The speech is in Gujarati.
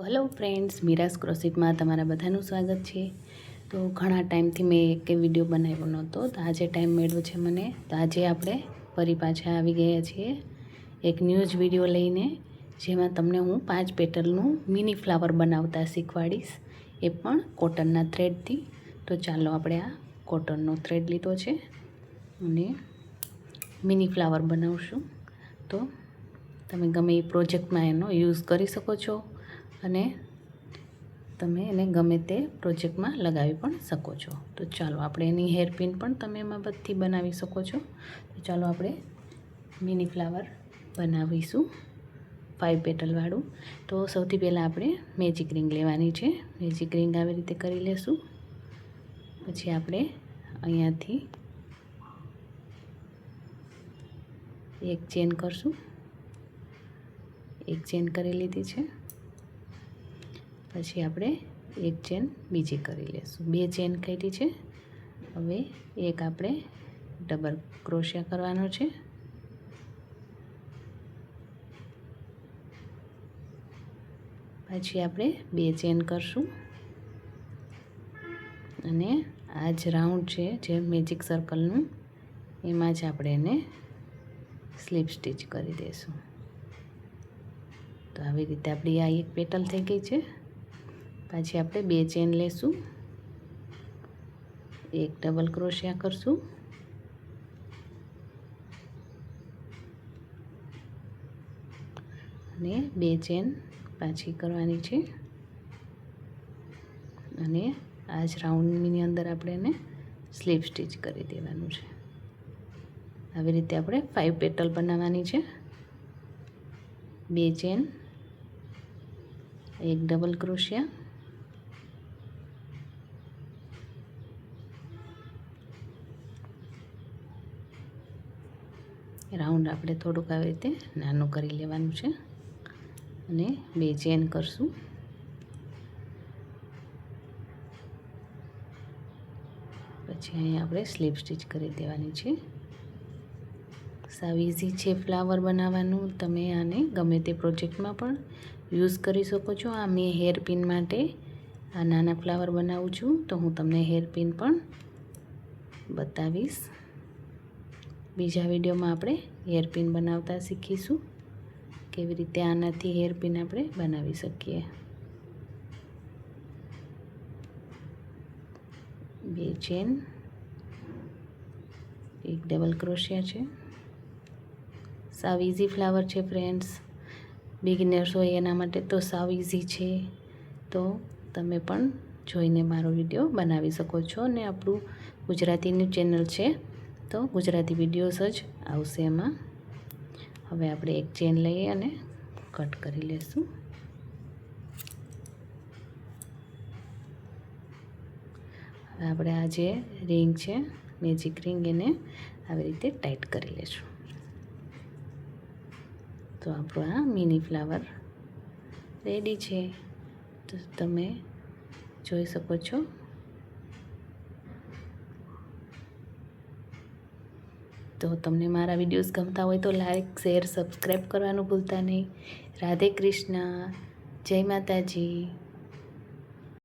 હેલો ફ્રેન્ડ્સ, મીરાસ ક્રોશિટમાં તમારા બધાનું સ્વાગત છે। તો ઘણા ટાઈમથી મેં એક વિડીયો બનાવ્યો નહોતો, તો આજે ટાઈમ મળ્યો છે મને। તો આજે આપણે ફરી પાછા આવી ગયા છીએ એક ન્યૂ જ વિડીયો લઈને, જેમાં તમને હું 5 પેટર્નનું મિની ફ્લાવર બનાવતા શીખવાડીશ, એ પણ કોટનના થ્રેડથી। તો ચાલો આપણે આ કોટનનો થ્રેડ લીધો છે અને મિની ફ્લાવર બનાવશું। તો તમે ગમે એ પ્રોજેક્ટમાં એનો યુઝ કરી શકો છો અને તમે એને ગમે તે પ્રોજેક્ટમાં લગાવી પણ શકો છો। તો ચાલો આપણે એની હેરપિન પણ તમે એમાં બધી બનાવી શકો છો। તો ચાલો આપણે મિની ફ્લાવર બનાવીશું 5 પેટલવાળું। તો સૌથી પહેલાં આપણે મેજિક રિંગ લેવાની છે। મેજિક રિંગ આવી રીતે કરી લેશું। પછી આપણે અહીંયાથી એક ચેન કરશું, એક ચેન કરી લીધી છે। પછી આપણે એક ચેન બીજી કરી લેશું, 2 ચેન કરી છે। હવે એક આપણે ડબલ ક્રોશિયા કરવાનો છે। પછી આપણે 2 ચેન કરશું અને આ જ રાઉન્ડ છે જે મેજિક સર્કલનું, એમાં જ આપણે એને સ્લીપ સ્ટીચ કરી દઈશું। તો આવી રીતે આપણી આ એક પેટલ થઈ ગઈ છે। પછી આપણે 2 ચેન લેશું, એક ડબલ ક્રોશિયા કરશું અને 2 ચેન પાછી કરવાની છે અને આ જ રાઉન્ડની અંદર આપણે એને સ્લીપ સ્ટીચ કરી દેવાનું છે। આવી રીતે આપણે 5 પેટલ બનાવવાની છે। 2 ચેન, એક ડબલ ક્રોશિયા, રાઉન્ડ આપણે થોડુંક આવી રીતે નાનું કરી લેવાનું છે અને 2 ચેન કરશું। પછી અહીંયા આપણે સ્લીપ સ્ટીચ કરી દેવાની છે। સાવ ઇઝી છે ફ્લાવર બનાવવાનું, તમે આને ગમે તે પ્રોજેક્ટમાં પણ યુઝ કરી શકો છો। આ મેં હેરપિન માટે આ નાના ફ્લાવર બનાવું છું, તો હું તમને હેરપિન પણ બતાવીશ। બીજા વિડીયોમાં આપણે હેરપિન બનાવતા શીખીશું, કેવી રીતે આનાથી હેરપિન આપણે બનાવી શકીએ। 2 ચેન, એક ડબલ ક્રોશિયા છે। સાવ ઇઝી ફ્લાવર છે ફ્રેન્ડ્સ, બિગિનર્સ હોય એના માટે તો સાવ ઇઝી છે। તો તમે પણ જોઈને મારો વિડીયો બનાવી શકો છો અને આપણું ગુજરાતીની ચેનલ છે, તો ગુજરાતી વિડીયોઝ જ આવશે એમાં। હવે આપણે એક ચેન લઈએ અને કટ કરી લેશું। હવે આપણે આ જે રિંગ છે મેજિક રિંગ, એને આવી રીતે ટાઈટ કરી લેશું। તો આપણું આ મિની ફ્લાવર રેડી છે, તો તમે જોઈ શકો છો। તો તમને મારા વિડીયોઝ ગમતા હોય તો લાઈક, શેર, સબસ્ક્રાઈબ કરવાનું ભૂલતા નહીં। રાધે કૃષ્ણ, જય માતાજી।